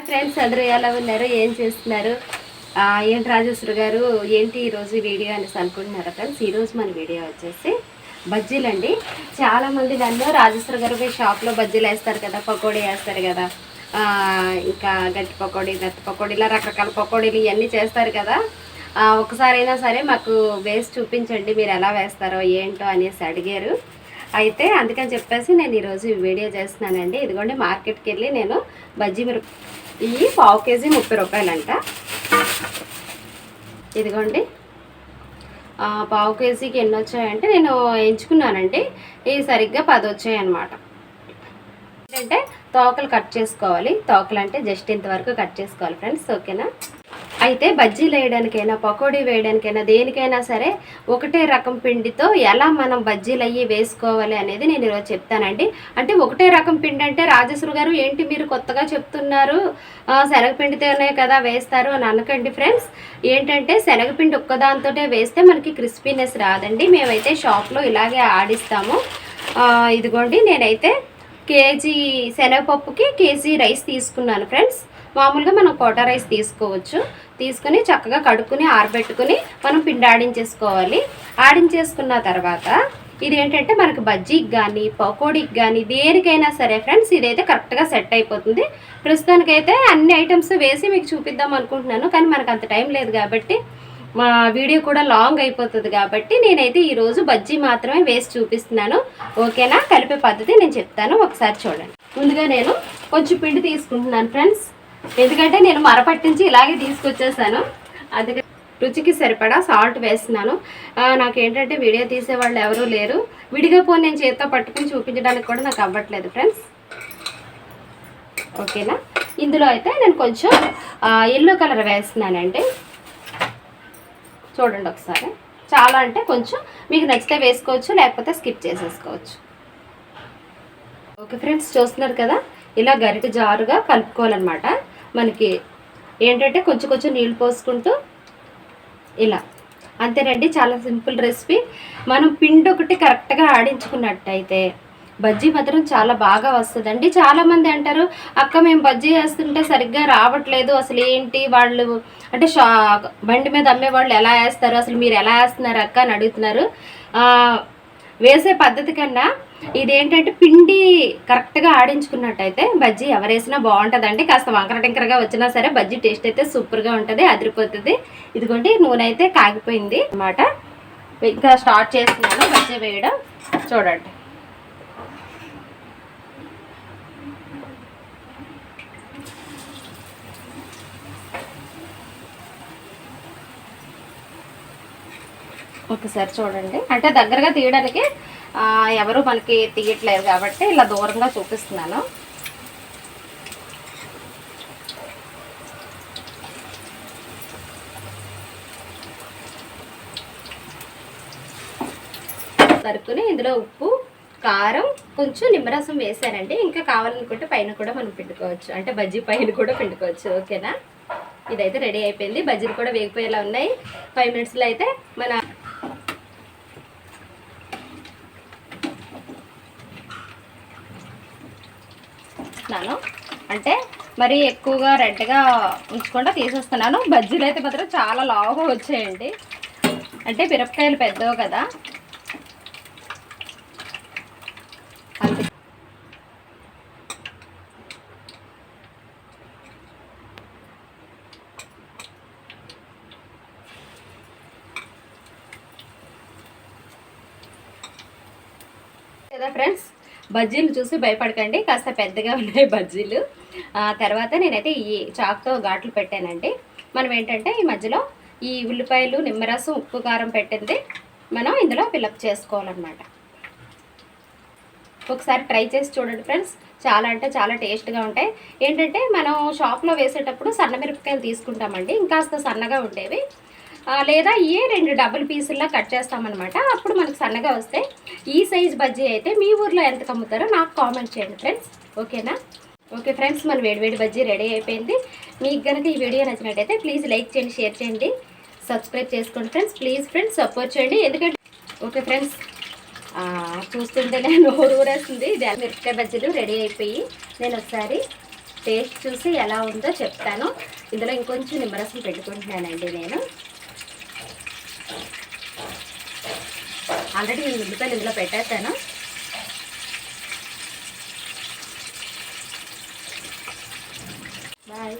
Friends అందరూ ఎలా ఉన్నారు, ఏం చేస్తున్నారు? ఏంటి రాజేశ్వరి గారు, ఏంటి ఈరోజు వీడియో అనేసి అనుకుంటున్నారా ఫ్రెండ్స్? ఈరోజు మన వీడియో వచ్చేసి బజ్జీలు అండి. చాలామంది నన్ను రాజేశ్వరి గారు మీ షాప్లో బజ్జీలు వేస్తారు కదా, పకోడీ వేస్తారు కదా, ఇంకా గట్టి పకోడీ, మెత్త పకోడీ, ఇలా రకరకాల పకోడీలు ఇవన్నీ చేస్తారు కదా. ఒకసారైనా సరే మాకు వేసి చూపించండి, మీరు ఎలా వేస్తారో ఏంటో అనేసి అడిగారు. అయితే అందుకని చెప్పేసి నేను ఈరోజు వీడియో చేస్తున్నానండి. ఇదిగోండి, మార్కెట్కి వెళ్ళి నేను బజ్జీ ఇవి పావు కేజీ 30 రూపాయలంట. ఇదిగోండి, పావు కేజీకి ఎన్ని వచ్చాయంటే నేను ఎంచుకున్నానండి. ఇవి సరిగ్గా 10 వచ్చాయన్నమాట. ఏంటంటే తోకలు కట్ చేసుకోవాలి. తోకలు అంటే జస్ట్ ఇంతవరకు కట్ చేసుకోవాలి ఫ్రెండ్స్, ఓకేనా? అయితే బజ్జీలు వేయడానికైనా, పకోడీ వేయడానికైనా, దేనికైనా సరే ఒకటే రకం పిండితో ఎలా మనం బజ్జీలు అయ్యి వేసుకోవాలి అనేది నేను ఈరోజు చెప్తానండి. అంటే ఒకటే రకం పిండి అంటే రాజేశ్వరి గారు ఏంటి మీరు కొత్తగా చెప్తున్నారు, శనగపిండితోనే కదా వేస్తారు అని అనకండి ఫ్రెండ్స్. ఏంటంటే శనగపిండి ఒక్కదాంతో వేస్తే మనకి క్రిస్పీనెస్ రాదండి. మేమైతే షాప్లో ఇలాగే ఆడిస్తాము. ఇదిగోండి, నేనైతే కేజీ శనగపప్పుకి కేజీ రైస్ తీసుకున్నాను ఫ్రెండ్స్. మామూలుగా మనం కోటా రైస్ తీసుకోవచ్చు. తీసుకుని చక్కగా కడుక్కుని ఆరబెట్టుకుని మనం పిండి ఆడించేసుకోవాలి. ఆడించేసుకున్న తర్వాత ఇది ఏంటంటే మనకు బజ్జీకి కానీ, పకోడీకి కానీ, దేనికైనా సరే ఫ్రెండ్స్ ఇదైతే కరెక్ట్గా సెట్ అయిపోతుంది. ప్రస్తుతానికైతే అన్ని ఐటమ్స్ వేసి మీకు చూపిద్దాం అనుకుంటున్నాను, కానీ మనకు అంత టైం లేదు కాబట్టి మా వీడియో కూడా లాంగ్ అయిపోతుంది. కాబట్టి నేనైతే ఈరోజు బజ్జీ మాత్రమే వేసి చూపిస్తున్నాను, ఓకేనా? కలిపే పద్ధతి నేను చెప్తాను, ఒకసారి చూడండి. ముందుగా నేను కొంచెం పిండి తీసుకుంటున్నాను ఫ్రెండ్స్, ఎందుకంటే నేను మరపట్టించి ఇలాగే తీసుకొచ్చేసాను. అందుకే రుచికి సరిపడా సాల్ట్ వేస్తున్నాను. నాకేంటంటే వీడియో తీసేవాళ్ళు ఎవరూ లేరు. విడిగా పోయి నేను చేతితో పట్టుకుని చూపించడానికి కూడా నాకు అవ్వట్లేదు ఫ్రెండ్స్, ఓకేనా? ఇందులో అయితే నేను కొంచెం ఎల్లో కలర్ వేస్తున్నానండి. చూడండి ఒకసారి. చాలా అంటే కొంచెం మీకు నచ్చితే వేసుకోవచ్చు, లేకపోతే స్కిప్ చేసేసుకోవచ్చు. ఓకే ఫ్రెండ్స్, చూస్తున్నారు కదా, ఇలా గరిటె జారుగా కలుపుకోవాలన్నమాట. మనకి ఏంటంటే కొంచెం కొంచెం నీళ్ళు పోసుకుంటూ ఇలా, అంతేనండి. చాలా సింపుల్ రెసిపీ. మనం పిండి ఒకటి కరెక్ట్గా ఆడించుకున్నట్టయితే బజ్జీ మాత్రం చాలా బాగా వస్తుందండి. చాలామంది అంటారు, అక్క మేము బజ్జీ వేస్తుంటే సరిగ్గా రావట్లేదు, అసలు ఏంటి వాళ్ళు అంటే బండి మీద అమ్మే వాళ్ళు ఎలా వేస్తారు, అసలు మీరు ఎలా వేస్తున్నారు అక్క అని అడుగుతున్నారు. వేసే పద్ధతి కన్నా ఇదేంటంటే పిండి కరెక్ట్గా ఆడించుకున్నట్టయితే బజ్జీ ఎవరేసినా బాగుంటుందండి. కాస్త వంకర టింకరగా వచ్చినా సరే బజ్జీ టేస్ట్ అయితే సూపర్గా ఉంటుంది, అదిరిపోతుంది. ఇదిగోండి, నూనె అయితే కాగిపోయింది అన్నమాట. ఇంకా స్టార్ట్ చేస్తున్నాను బజ్జీ వేయడం. చూడండి, ఒకసారి చూడండి. అంటే దగ్గరగా తీయడానికి ఎవరు మనకి తీయట్లేదు కాబట్టి ఇలా దూరంగా చూపిస్తున్నాను. తరుక్కుని ఇందులో ఉప్పు, కారం, కొంచెం నిమ్మరసం వేసానండి. ఇంకా కావాలనుకుంటే పైన కూడా మనం పిండుకోవచ్చు, అంటే బజ్జీ పైన కూడా పిండుకోవచ్చు, ఓకేనా? ఇదైతే రెడీ అయిపోయింది. బజ్జీలు కూడా వేగిపోయేలా ఉన్నాయి. 5 మినిట్స్లో అయితే మన అంటే మరీ ఎక్కువగా రెడ్గా ఉంచకుండా తీసేస్తున్నాను. బజ్జీలు అయితే మాత్రం చాలా లావుగా వచ్చాయండి, అంటే మిరపకాయలు పెద్దవి కదా. కదా ఫ్రెండ్స్, బజ్జీలు చూసి భయపడకండి, కాస్త పెద్దగా ఉన్నాయి బజ్జీలు. తర్వాత నేనైతే ఈ చాకుతో ఘాట్లు పెట్టానండి. మనం ఏంటంటే ఈ మధ్యలో ఈ ఉల్లిపాయలు, నిమ్మరసం, ఉప్పు, కారం పెట్టింది మనం ఇందులో ఫిలప్ చేసుకోవాలన్నమాట. ఒకసారి ట్రై చేసి చూడండి ఫ్రెండ్స్, చాలా అంటే చాలా టేస్ట్గా ఉంటాయి. ఏంటంటే మనం షాప్లో వేసేటప్పుడు సన్న మిరపకాయలు తీసుకుంటామండి, ఇంకాస్త సన్నగా ఉండేవి, లేదా ఏ 2 డబుల్ పీసుల్లా కట్ చేస్తామన్నమాట. అప్పుడు మనకు సన్నగా వస్తే ఈ సైజ్ బజ్జీ అయితే మీ ఊర్లో ఎంత అమ్ముతారో నాకు కామెంట్ చేయండి ఫ్రెండ్స్, ఓకేనా? ఓకే ఫ్రెండ్స్, మన వేడివేడి బజ్జీ రెడీ అయిపోయింది. మీకు కనుక ఈ వీడియో నచ్చినట్టయితే ప్లీజ్ లైక్ చేయండి, షేర్ చేయండి, సబ్స్క్రైబ్ చేసుకోండి ఫ్రెండ్స్. ప్లీజ్ ఫ్రెండ్స్ సపోర్ట్ చేయండి. ఎందుకంటే ఓకే ఫ్రెండ్స్, చూస్తుంటేనే నోరు ఊరేస్తుంది. మిరపకాయ బజ్జీలు రెడీ అయిపోయి నేను ఒకసారి టేస్ట్ చూసి ఎలా ఉందో చెప్తాను. ఇందులో ఇంకొంచెం నిమ్మరసం పెట్టుకుంటున్నానండి నేను. ఆల్రెడీ నేను ఉల్లిపాయలు ఇందులో పెట్టేస్తాను. బాయ్.